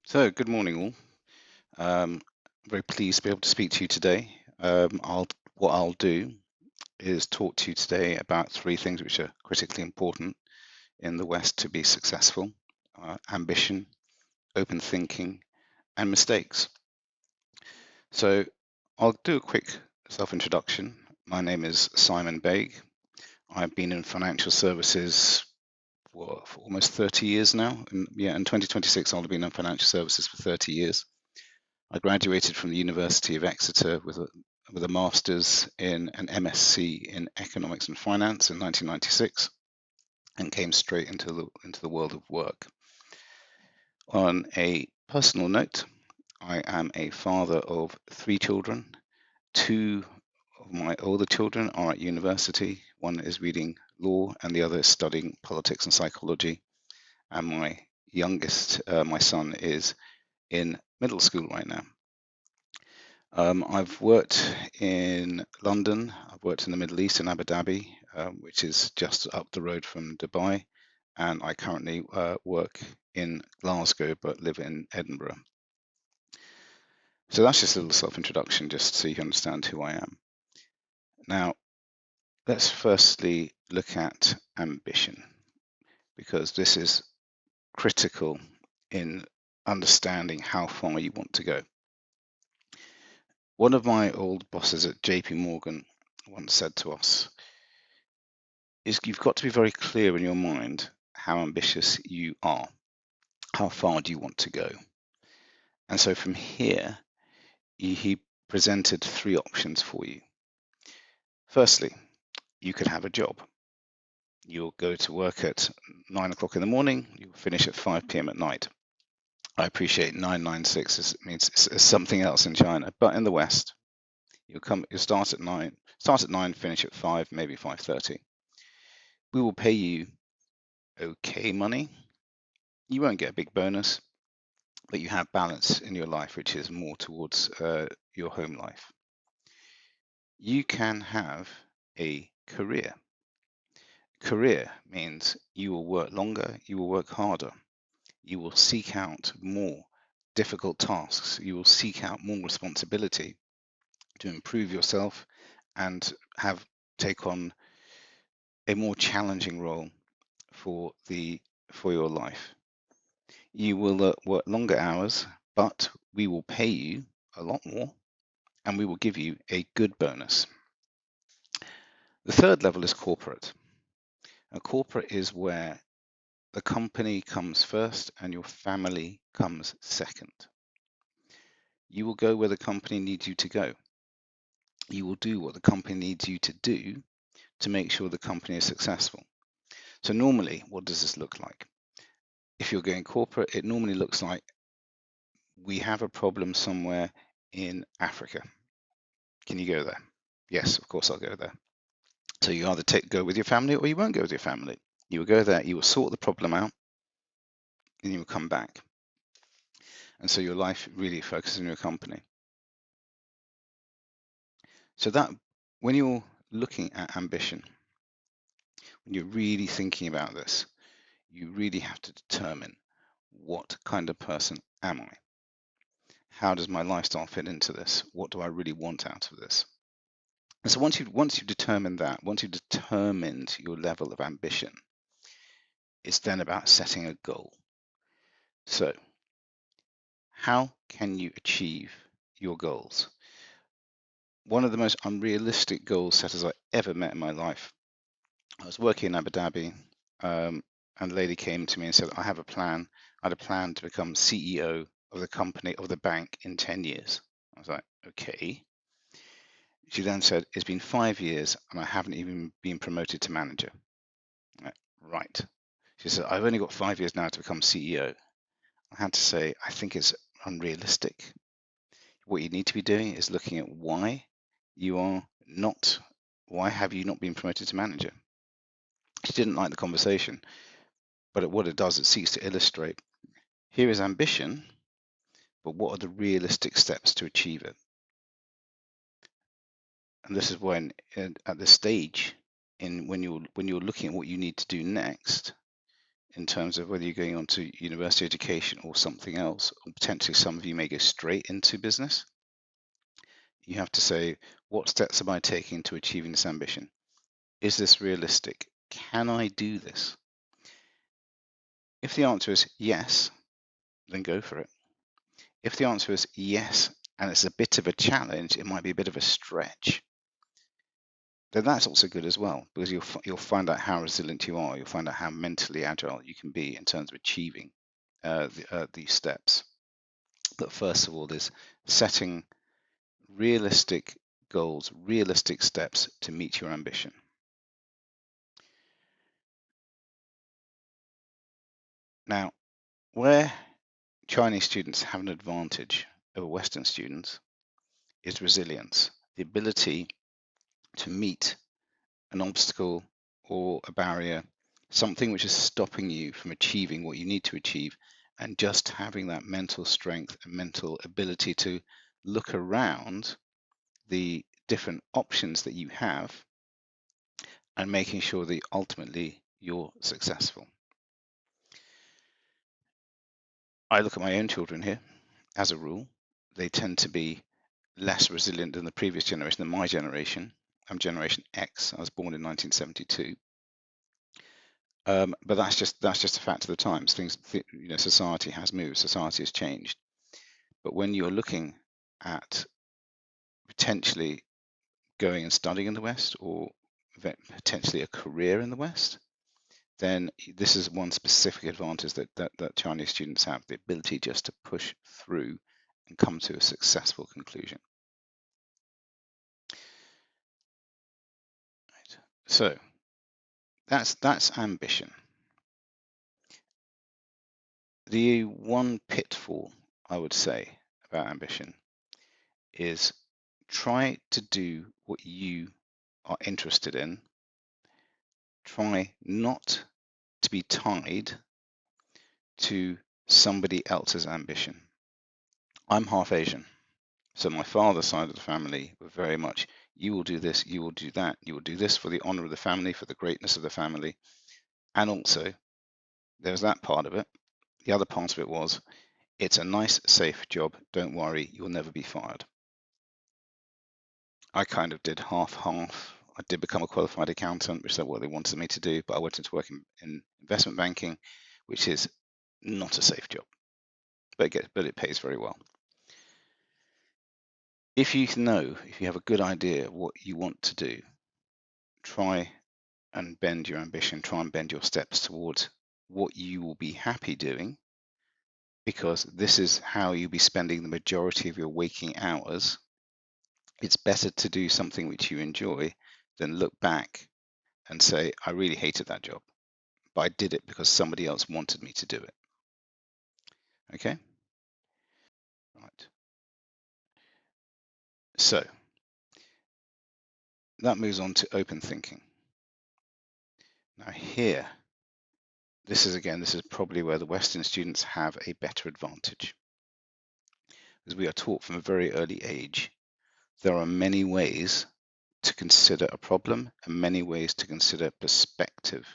So, good morning, all. Very pleased to be able to speak to you today. What I'll do is talk to you today about three things which are critically important in the West to be successful: ambition, open thinking, and mistakes. So, I'll do a quick self-introduction. My name is Simon Baig. I've been in financial services for almost 30 years now. In 2026, I'll have been in financial services for 30 years. I graduated from the University of Exeter with a master's in an MSc in economics and finance in 1996, and came straight into the world of work. On a personal note, I am a father of three children. Two of my older children are at university. One is reading law, and the other is studying politics and psychology. And my youngest, my son, is in middle school right now. I've worked in London, I've worked in the Middle East in Abu Dhabi, which is just up the road from Dubai, and I currently work in Glasgow but live in Edinburgh. So that's just a little self-introduction, just so you understand who I am. Now, let's firstly look at ambition, because this is critical in understanding how far you want to go. One of my old bosses at JP Morgan once said to us, is you've got to be very clear in your mind how ambitious you are. How far do you want to go? And so from here, he presented three options for you. Firstly, you could have a job. You'll go to work at 9 o'clock in the morning, you'll finish at 5 p.m. at night. I appreciate 996 means it's something else in China, but in the West, you start at 9, finish at 5, maybe 5:30. We will pay you okay money. You won't get a big bonus, but you have balance in your life, which is more towards your home life. You can have a career. Career means you will work longer, you will work harder, you will seek out more difficult tasks, you will seek out more responsibility to improve yourself and take on a more challenging role for your life. You will work longer hours, but we will pay you a lot more, and we will give you a good bonus. The third level is corporate. A corporate is where the company comes first and your family comes second. You will go where the company needs you to go. You will do what the company needs you to do to make sure the company is successful. So normally, what does this look like? If you're going corporate, it normally looks like we have a problem somewhere in Africa. Can you go there? Yes, of course I'll go there. So you either go with your family or you won't go with your family. You will go there, you will sort the problem out, and you will come back. And so your life really focuses on your company. So that when you're looking at ambition, when you're really thinking about this, you really have to determine, what kind of person am I? How does my lifestyle fit into this? What do I really want out of this? And so once you've determined that, once you've determined your level of ambition, it's then about setting a goal. So how can you achieve your goals? One of the most unrealistic goal setters I ever met in my life. I was working in Abu Dhabi, and a lady came to me and said, I have a plan. I had a plan to become CEO of the company, of the bank, in 10 years. I was like, okay. She then said, it's been 5 years and I haven't even been promoted to manager. Like, right. She said, I've only got 5 years now to become CEO. I had to say, I think it's unrealistic. What you need to be doing is looking at why have you not been promoted to manager? She didn't like the conversation, but what it does, it seeks to illustrate, here is ambition, but what are the realistic steps to achieve it? And this is when, at this stage, when you're looking at what you need to do next, in terms of whether you're going on to university education or something else, or potentially some of you may go straight into business. You have to say, what steps am I taking to achieving this ambition? Is this realistic? Can I do this? If the answer is yes, then go for it. If the answer is yes, and it's a bit of a challenge, it might be a bit of a stretch, then that's also good as well, because you'll find out how resilient you are. You'll find out how mentally agile you can be in terms of achieving these steps. But first of all, is setting realistic goals, realistic steps to meet your ambition. Now, where Chinese students have an advantage over Western students is resilience, the ability to meet an obstacle or a barrier, something which is stopping you from achieving what you need to achieve, and just having that mental strength and mental ability to look around the different options that you have and making sure that ultimately you're successful. I look at my own children here. As a rule, they tend to be less resilient than the previous generation, than my generation. I'm Generation X. I was born in 1972. But that's just a fact of the times. Society has moved, society has changed. But when you're looking at potentially going and studying in the West, or potentially a career in the West, then this is one specific advantage that Chinese students have, the ability just to push through and come to a successful conclusion. Right. So that's ambition. The one pitfall I would say about ambition is try to do what you are interested in. Try not to be tied to somebody else's ambition. I'm half Asian, so my father's side of the family were very much, you will do this, you will do that, you will do this for the honor of the family, for the greatness of the family. And also, there's that part of it. The other part of it was, it's a nice, safe job. Don't worry, you'll never be fired. I kind of did half. I did become a qualified accountant, which is what they wanted me to do, but I went into work in investment banking, which is not a safe job, but it pays very well. If you have a good idea of what you want to do, try and bend your ambition, try and bend your steps towards what you will be happy doing, because this is how you'll be spending the majority of your waking hours. It's better to do something which you enjoy than look back and say, I really hated that job, but I did it because somebody else wanted me to do it. Okay? Right. So that moves on to open thinking. Now here, this is probably where the Western students have a better advantage. As we are taught from a very early age, there are many ways to consider a problem and many ways to consider perspective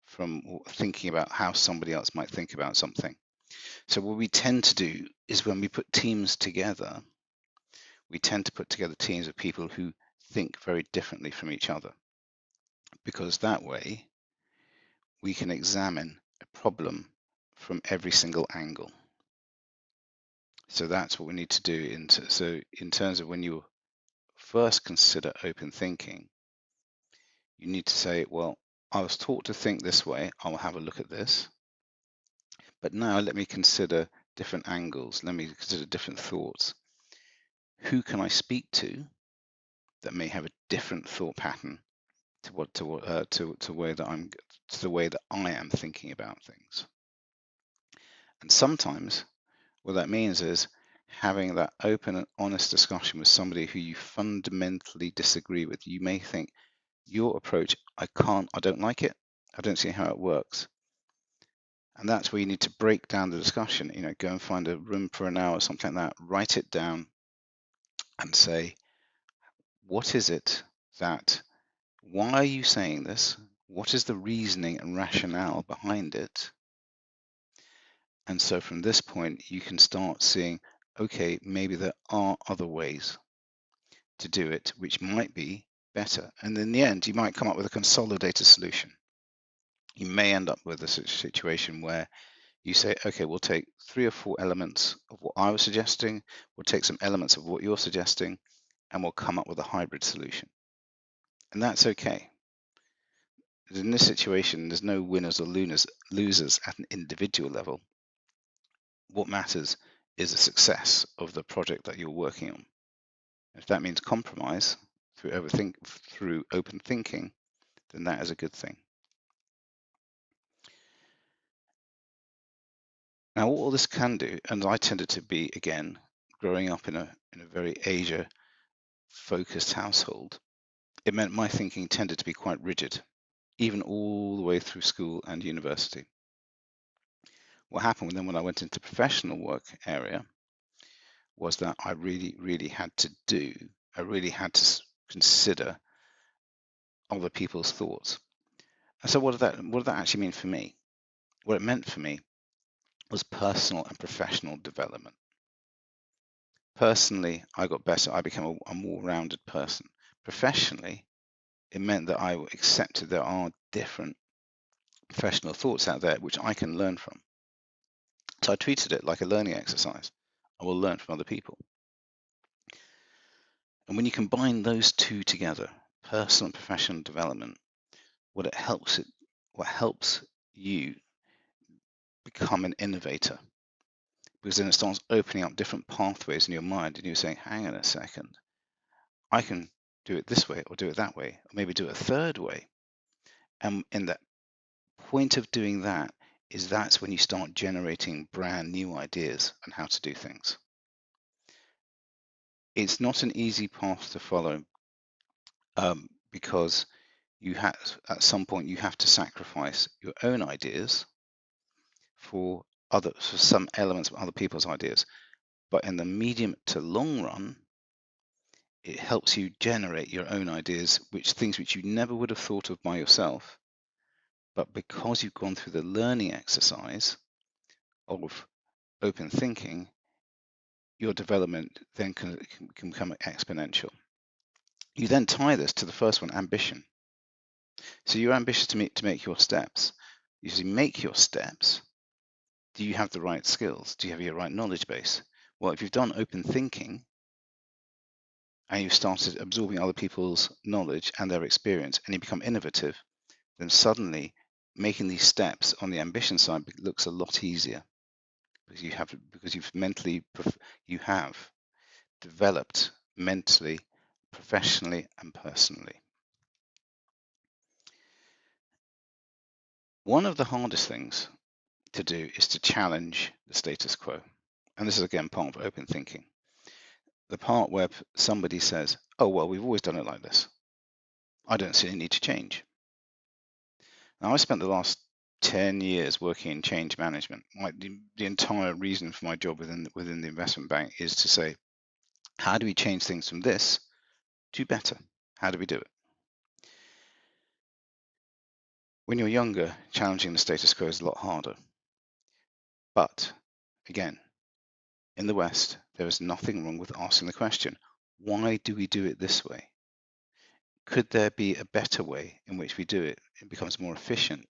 from thinking about how somebody else might think about something. So what we tend to do is when we put teams together, we tend to put together teams of people who think very differently from each other, because that way we can examine a problem from every single angle. So that's what we need to do. So in terms of when you first consider open thinking, you need to say, well, I was taught to think this way, I'll have a look at this. But now let me consider different angles, let me consider different thoughts. Who can I speak to that may have a different thought pattern to the way that I am thinking about things? And sometimes what that means is having that open and honest discussion with somebody who you fundamentally disagree with. You may think your approach, I don't like it, I don't see how it works. And that's where you need to break down the discussion, go and find a room for an hour or something like that, write it down and say, what is it why are you saying this? What is the reasoning and rationale behind it? And so from this point, you can start seeing, okay, maybe there are other ways to do it, which might be better. And in the end, you might come up with a consolidated solution. You may end up with a situation where you say, okay, we'll take 3 or 4 elements of what I was suggesting, we'll take some elements of what you're suggesting, and we'll come up with a hybrid solution. And that's okay. In this situation, there's no winners or losers at an individual level. What matters is the success of the project that you're working on. If that means compromise through open thinking, then that is a good thing. Now, what all this can do, and I tended to be, again, growing up in a very Asia-focused household, it meant my thinking tended to be quite rigid, even all the way through school and university. What happened then when I went into professional work area was that I really had to consider other people's thoughts. And so what did that actually mean for me? What it meant for me was personal and professional development. Personally, I got better. I became a more rounded person. Professionally, it meant that I accepted there are different professional thoughts out there which I can learn from. So I treated it like a learning exercise. I will learn from other people. And when you combine those two together, personal and professional development, what helps you become an innovator, because then it starts opening up different pathways in your mind, and you're saying, hang on a second, I can do it this way or do it that way, or maybe do it a third way. And in that point of doing that that's when you start generating brand new ideas on how to do things. It's not an easy path to follow, because at some point you have to sacrifice your own ideas for some elements of other people's ideas. But in the medium to long run, it helps you generate your own ideas, things which you never would have thought of by yourself. But because you've gone through the learning exercise of open thinking, your development then can become exponential. You then tie this to the first one, ambition. So you're ambitious to make your steps. You make your steps. Do you have the right skills? Do you have your right knowledge base? Well, if you've done open thinking and you've started absorbing other people's knowledge and their experience and you become innovative, then suddenly making these steps on the ambition side looks a lot easier, because you have developed mentally, professionally, and personally. One of the hardest things to do is to challenge the status quo. And this is again part of open thinking. The part where somebody says, oh, well, we've always done it like this. I don't see any need to change. Now, I spent the last 10 years working in change management. The entire reason for my job within the investment bank is to say, how do we change things from this to better? How do we do it? When you're younger, challenging the status quo is a lot harder. But again, in the West, there is nothing wrong with asking the question, why do we do it this way? Could there be a better way in which we do it? It becomes more efficient.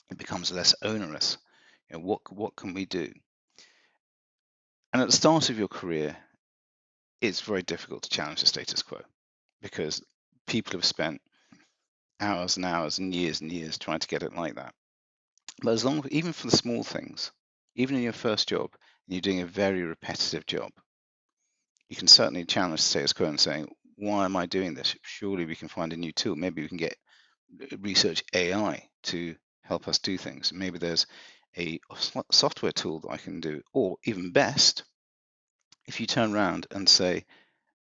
It becomes less onerous. What can we do? And at the start of your career, it's very difficult to challenge the status quo, because people have spent hours and hours and years trying to get it like that. But even for the small things, even in your first job, and you're doing a very repetitive job, you can certainly challenge the status quo and saying, why am I doing this? Surely we can find a new tool. Maybe we can get research AI to help us do things. Maybe there's a software tool that I can do. Or even best, if you turn around and say,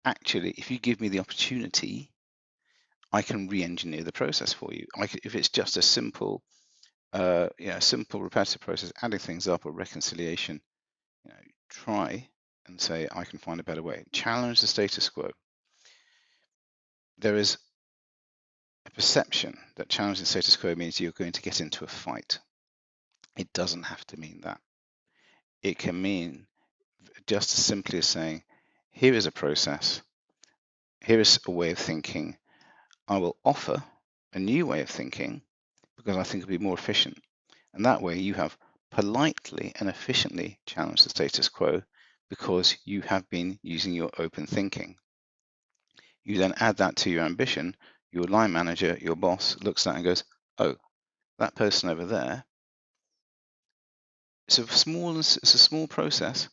actually, if you give me the opportunity, I can re-engineer the process for you. If it's just a simple repetitive process, adding things up or reconciliation, try and say, I can find a better way. Challenge the status quo. There is A perception that challenging the status quo means you're going to get into a fight. It doesn't have to mean that. It can mean just as simply as saying, here is a process, here is a way of thinking. I will offer a new way of thinking because I think it'll be more efficient. And that way you have politely and efficiently challenged the status quo because you have been using your open thinking. You then add that to your ambition. Your line manager, your boss, looks at that and goes, oh, that person over there, it's a small process,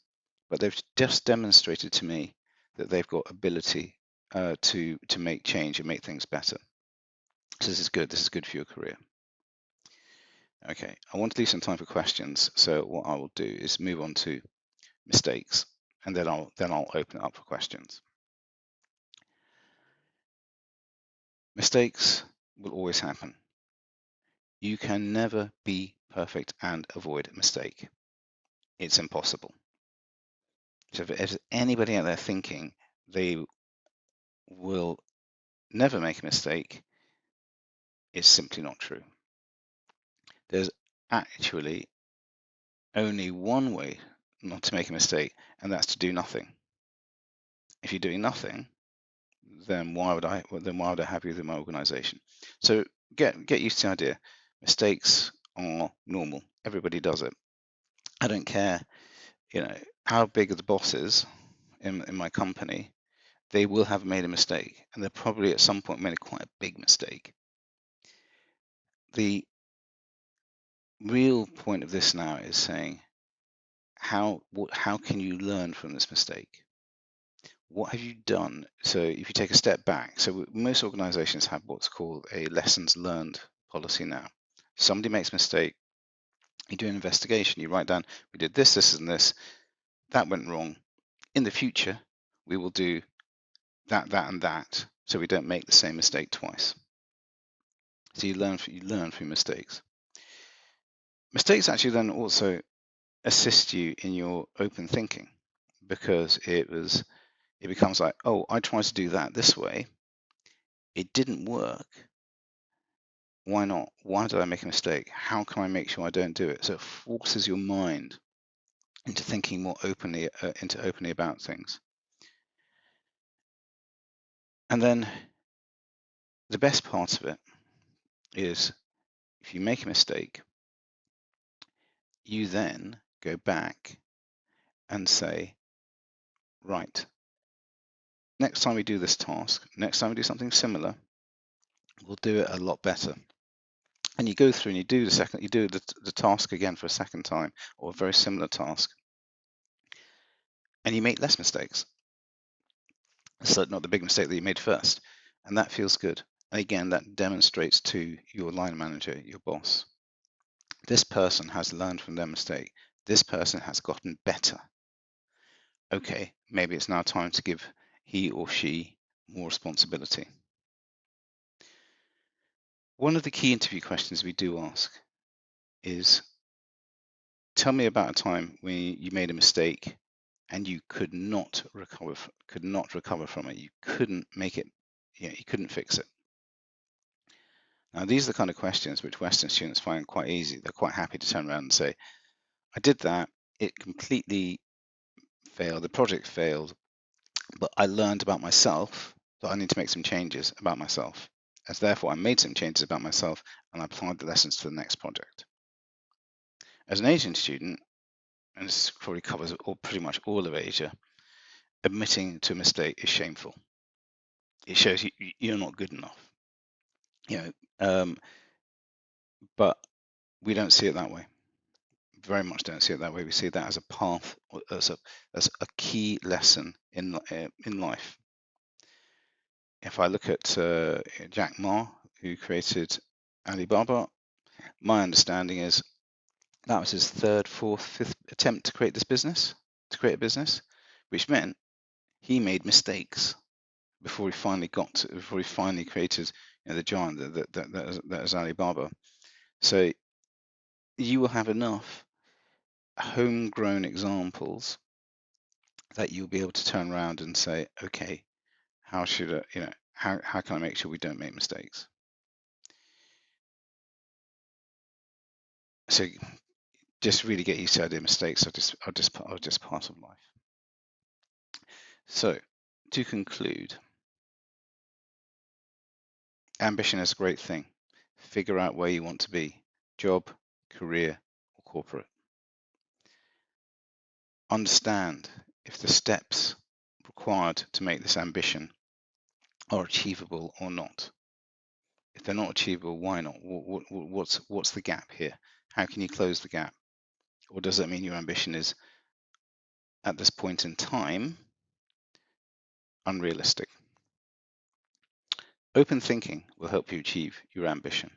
but they've just demonstrated to me that they've got ability to make change and make things better. So this is good. This is good for your career. Okay, I want to leave some time for questions. So what I will do is move on to mistakes, and then I'll open it up for questions. Mistakes will always happen. You can never be perfect and avoid a mistake. It's impossible. So if there's anybody out there thinking they will never make a mistake, it's simply not true. There's actually only one way not to make a mistake, and that's to do nothing. If you're doing nothing, then why would I have you within my organization? So get used to the idea. Mistakes are normal. Everybody does it. I don't care, how big the boss is in my company, they will have made a mistake, and they're probably at some point made quite a big mistake. The real point of this now is saying, how can you learn from this mistake? What have you done? So if you take a step back, so most organizations have what's called a lessons learned policy now. Somebody makes a mistake, you do an investigation, you write down, we did this, this, and this, that went wrong. In the future, we will do that, that, and that, so we don't make the same mistake twice. So you learn from mistakes. Mistakes actually then also assist you in your open thinking, because it becomes like, oh, I tried to do that this way, it didn't work. Why not? Why did I make a mistake? How can I make sure I don't do it? So it forces your mind into thinking more openly, about things. And then the best part of it is, if you make a mistake, you then go back and say, right, next time we do this task, next time we do something similar, we'll do it a lot better. And you go through and you do the task again for a second time, or a very similar task, and you make less mistakes. So not the big mistake that you made first, and that feels good. And again, that demonstrates to your line manager, your boss, this person has learned from their mistake. This person has gotten better. Okay, maybe it's now time to give he or she more responsibility. One of the key interview questions we do ask is, tell me about a time when you made a mistake and you could not recover from it. You couldn't make it, you couldn't fix it. Now, these are the kind of questions which Western students find quite easy. They're quite happy to turn around and say, I did that, it completely failed, the project failed, but I learned about myself that I need to make some changes about myself. As therefore, I made some changes about myself and I applied the lessons to the next project. As an Asian student, and this probably covers pretty much all of Asia, admitting to a mistake is shameful. It shows you're not good enough. But we don't see it that way. Very much don't see it that way. We see that as a path, as a key lesson in life. If I look at Jack Ma, who created Alibaba, my understanding is that was his third, fourth, fifth attempt to create a business, which meant he made mistakes before he finally created the giant that is Alibaba. So you will have enough homegrown examples that you'll be able to turn around and say, okay, how should I, how can I make sure we don't make mistakes? So just really get used to the mistakes are just part of life. So to conclude, ambition is a great thing. Figure out where you want to be, job, career, or corporate. Understand if the steps required to make this ambition are achievable or not. If they're not achievable, why not? What's the gap here? How can you close the gap? Or does that mean your ambition is, at this point in time, unrealistic? Open thinking will help you achieve your ambition.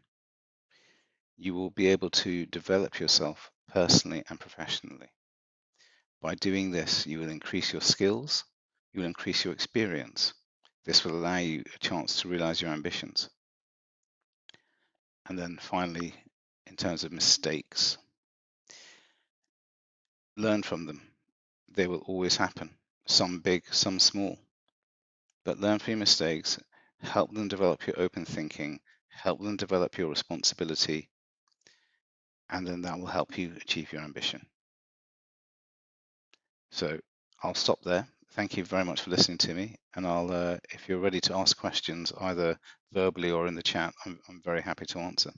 You will be able to develop yourself personally and professionally. By doing this, you will increase your skills, you will increase your experience. This will allow you a chance to realize your ambitions. And then finally, in terms of mistakes, learn from them. They will always happen, some big, some small. But learn from your mistakes, help them develop your open thinking, help them develop your responsibility, and then that will help you achieve your ambition. So I'll stop there. Thank you very much for listening to me. And if you're ready to ask questions, either verbally or in the chat, I'm very happy to answer.